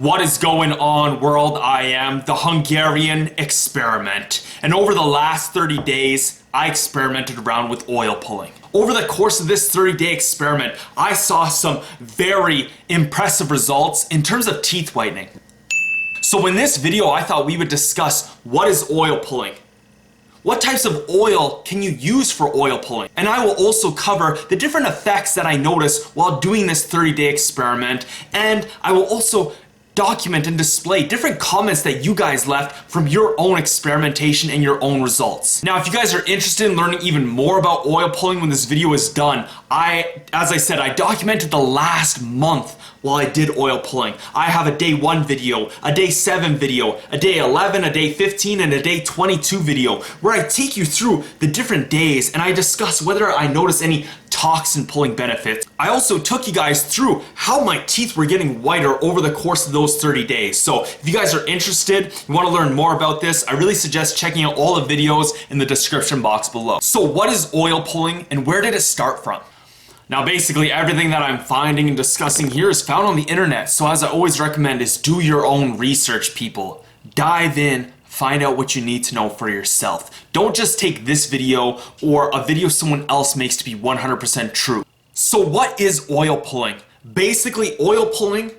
What is going on, world? I am the Hungarian experiment. And over the last 30 days, I experimented around with oil pulling. Over the course of this 30-day experiment, I saw some very impressive results in terms of teeth whitening. So in this video, I thought we would discuss what is oil pulling. What types of oil can you use for oil pulling? And I will also cover the different effects that I noticed while doing this 30-day experiment. And I will also document and display different comments that you guys left from your own experimentation and your own results. Now, if you guys are interested in learning even more about oil pulling when this video is done, as I said, I documented the last month while I did oil pulling. I have a day 1 video, a day 7 video, a day 11, a day 15, and a day 22 video where I take you through the different days and I discuss whether I notice any toxin pulling benefits. I also took you guys through how my teeth were getting whiter over the course of those 30 days. So if you guys are interested, you want to learn more about this, I really suggest checking out all the videos in the description box below. So what is oil pulling and where did it start from? Now basically everything that I'm finding and discussing here is found on the internet. So as I always recommend is do your own research, people. Dive in, find out what you need to know for yourself. Don't just take this video or a video someone else makes to be 100% true. So what is oil pulling? Basically oil pulling,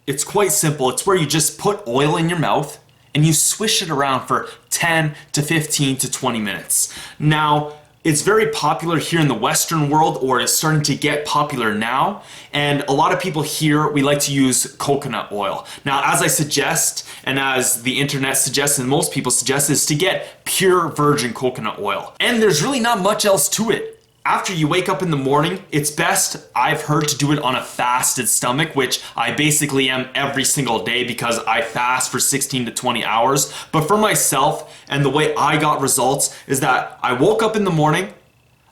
it's quite simple. It's where you just put oil in your mouth and you swish it around for 10 to 15 to 20 minutes. Now, it's very popular here in the Western world, or it's starting to get popular now. And a lot of people here, we like to use coconut oil. Now, as I suggest, and as the internet suggests, and most people suggest, is to get pure virgin coconut oil. And there's really not much else to it. After you wake up in the morning, it's best, I've heard, to do it on a fasted stomach, which I basically am every single day because I fast for 16 to 20 hours. But for myself, and the way I got results, is that I woke up in the morning,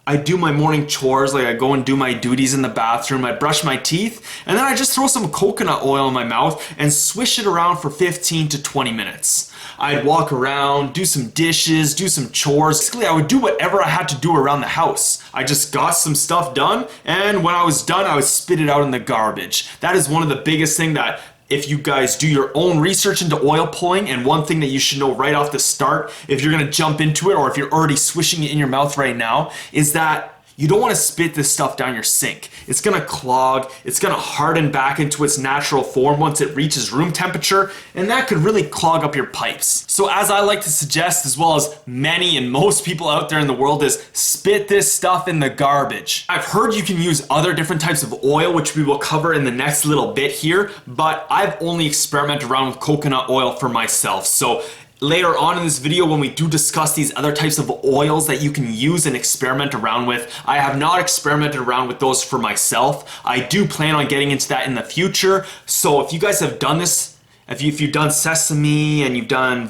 I do my morning chores, like I go and do my duties in the bathroom, I brush my teeth, and then I just throw some coconut oil in my mouth and swish it around for 15 to 20 minutes. I'd walk around, do some dishes, do some chores. Basically, I would do whatever I had to do around the house. I just got some stuff done, and when I was done, I would spit it out in the garbage. That is one of the biggest things that if you guys do your own research into oil pulling, and one thing that you should know right off the start, if you're gonna jump into it or if you're already swishing it in your mouth right now, is that you don't want to spit this stuff down your sink. It's gonna clog, it's gonna harden back into its natural form once it reaches room temperature, and that could really clog up your pipes. So as I like to suggest, as well as many and most people out there in the world, is spit this stuff in the garbage. I've heard you can use other different types of oil, which we will cover in the next little bit here, but I've only experimented around with coconut oil for myself. So later on in this video, when we do discuss these other types of oils that you can use and experiment around with, I have not experimented around with those for myself. I do plan on getting into that in the future. So if you guys have done this, if you've done sesame and you've done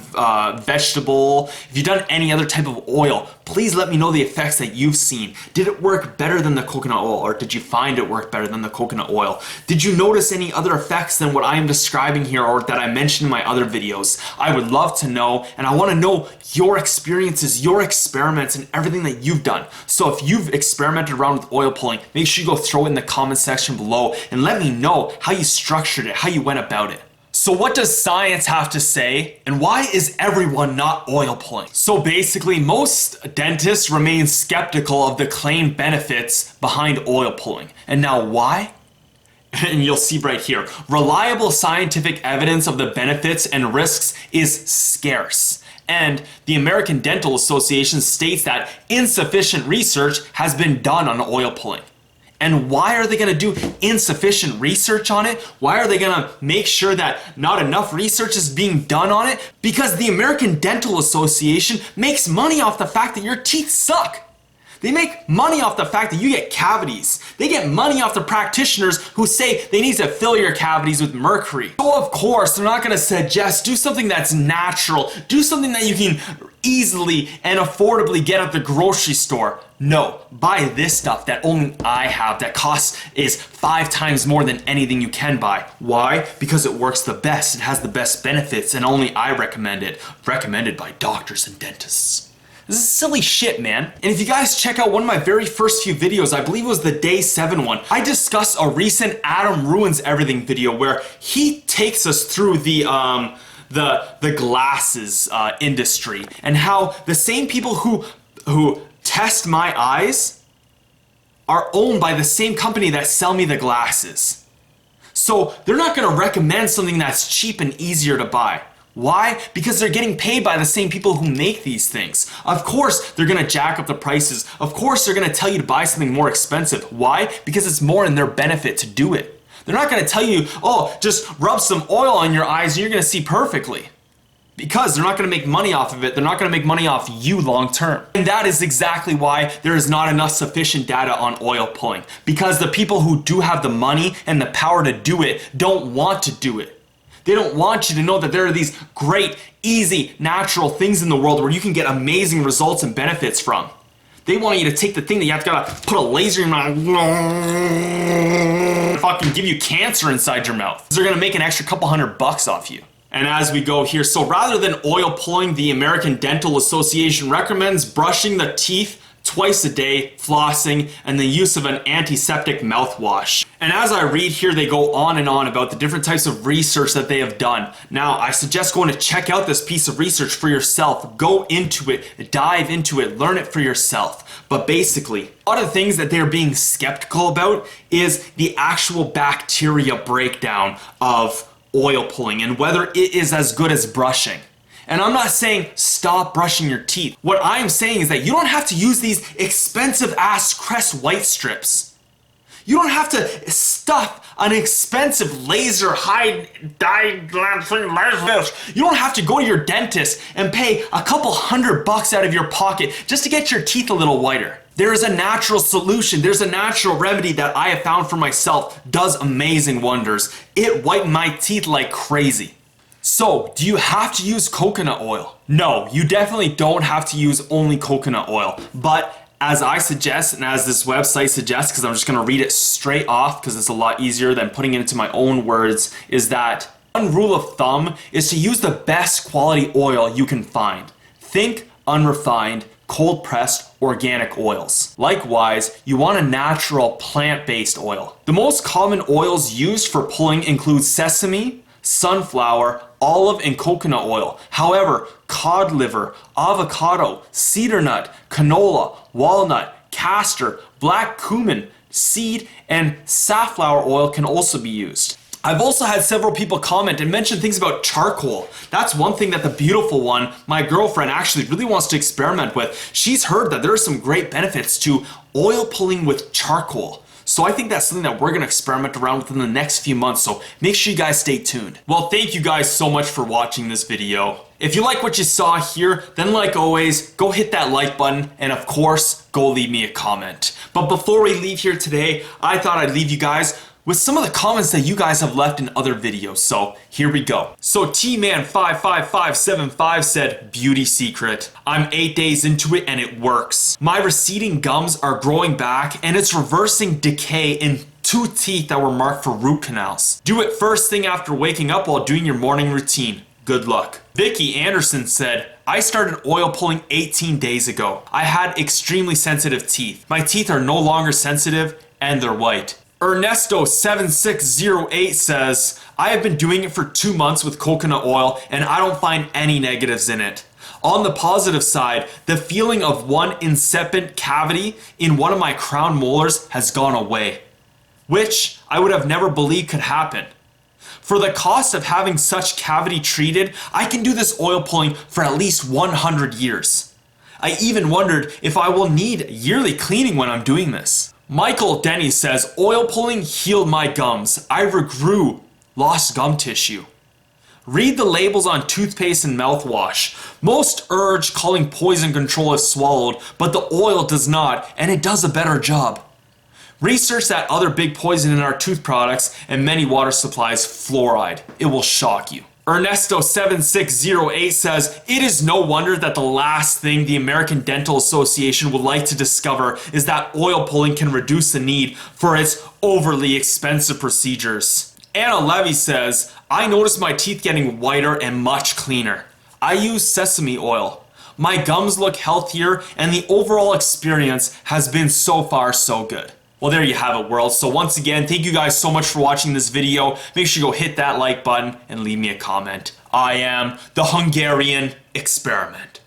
vegetable, if you've done any other type of oil, please let me know the effects that you've seen. Did it work better than the coconut oil, or did you find it worked better than the coconut oil? Did you notice any other effects than what I am describing here or that I mentioned in my other videos? I would love to know, and I want to know your experiences, your experiments, and everything that you've done. So if you've experimented around with oil pulling, make sure you go throw it in the comment section below and let me know how you structured it, how you went about it. So what does science have to say, and why is everyone not oil pulling? So basically, most dentists remain skeptical of the claimed benefits behind oil pulling. And now why? And you'll see right here, reliable scientific evidence of the benefits and risks is scarce. And the American Dental Association states that insufficient research has been done on oil pulling. And why are they going to do insufficient research on it? Why are they going to make sure that not enough research is being done on it? Because the American Dental Association makes money off the fact that your teeth suck. They make money off the fact that you get cavities. They get money off the practitioners who say they need to fill your cavities with mercury. So of course, they're not going to suggest do something that's natural, do something that you can easily and affordably get at the grocery store. No, buy this stuff that only I have that is 5 times more than anything you can buy. Why? Because it works the best, it has the best benefits, and only I recommend it. Recommended by doctors and dentists. This is silly shit, man. And if you guys check out one of my very first few videos, I believe it was the day 7 one, I discussed a recent Adam Ruins Everything video where he takes us through the glasses industry and how the same people who test my eyes are owned by the same company that sell me the glasses. So they're not gonna recommend something that's cheap and easier to buy. Why? Because they're getting paid by the same people who make these things. Of course, they're gonna jack up the prices. Of course, they're gonna tell you to buy something more expensive. Why? Because it's more in their benefit to do it. They're not gonna tell you, oh, just rub some oil on your eyes and you're gonna see perfectly. Because they're not gonna make money off of it. They're not gonna make money off you long term. And that is exactly why there is not enough sufficient data on oil pulling. Because the people who do have the money and the power to do it don't want to do it. They don't want you to know that there are these great, easy, natural things in the world where you can get amazing results and benefits from. They want you to take the thing that you have to gotta put a laser in your mouth, fucking give you cancer inside your mouth. They're gonna make an extra couple $100 off you. And as we go here, so rather than oil pulling, the American Dental Association recommends brushing the teeth twice a day, flossing, and the use of an antiseptic mouthwash. And as I read here, they go on and on about the different types of research that they have done. Now, I suggest going to check out this piece of research for yourself. Go into it, dive into it, learn it for yourself. But basically, a lot of the things that they're being skeptical about is the actual bacteria breakdown of oil pulling and whether it is as good as brushing. And I'm not saying stop brushing your teeth. What I'm saying is that you don't have to use these expensive ass Crest white strips. You don't have to stuff an expensive laser high dye glancing laser. You don't have to go to your dentist and pay a couple $100 out of your pocket just to get your teeth a little whiter. There is a natural solution. There's a natural remedy that I have found for myself. Does amazing wonders. It wiped my teeth like crazy. So, do you have to use coconut oil? No, you definitely don't have to use only coconut oil. But as I suggest, and as this website suggests, because I'm just going to read it straight off because it's a lot easier than putting it into my own words, is that one rule of thumb is to use the best quality oil you can find. Think unrefined, cold-pressed organic oils. Likewise, you want a natural plant-based oil. The most common oils used for pulling include sesame, sunflower, olive, and coconut oil. However, cod liver, avocado, cedar nut, canola, walnut, castor, black cumin, seed, and safflower oil can also be used. I've also had several people comment and mention things about charcoal. That's one thing that the beautiful one, my girlfriend, actually really wants to experiment with. She's heard that there are some great benefits to oil pulling with charcoal. So I think that's something that we're going to experiment around with in the next few months, so make sure you guys stay tuned. Well, thank you guys so much for watching this video. If you like what you saw here, then like always, go hit that like button, and of course, go leave me a comment. But before we leave here today, I thought I'd leave you guys with some of the comments that you guys have left in other videos, so here we go. So T-Man55575 said, beauty secret. I'm 8 days into it and it works. My receding gums are growing back and it's reversing decay in 2 teeth that were marked for root canals. Do it first thing after waking up while doing your morning routine. Good luck. Vicky Anderson said, I started oil pulling 18 days ago. I had extremely sensitive teeth. My teeth are no longer sensitive and they're white. Ernesto7608 says, I have been doing it for 2 months with coconut oil and I don't find any negatives in it. On the positive side, the feeling of one incipient cavity in one of my crown molars has gone away, which I would have never believed could happen. For the cost of having such cavity treated, I can do this oil pulling for at least 100 years. I even wondered if I will need yearly cleaning when I'm doing this. Michael Denny says, oil pulling healed my gums. I regrew lost gum tissue. Read the labels on toothpaste and mouthwash. Most urge calling poison control if swallowed, but the oil does not, and it does a better job. Research that other big poison in our tooth products and many water supplies, fluoride. It will shock you. Ernesto7608 says, it is no wonder that the last thing the American Dental Association would like to discover is that oil pulling can reduce the need for its overly expensive procedures. Anna Levy says, I noticed my teeth getting whiter and much cleaner. I use sesame oil. My gums look healthier, and the overall experience has been so far so good. Well, there you have it, world. So once again, thank you guys so much for watching this video. Make sure you go hit that like button and leave me a comment. I am the Hungarian Experiment.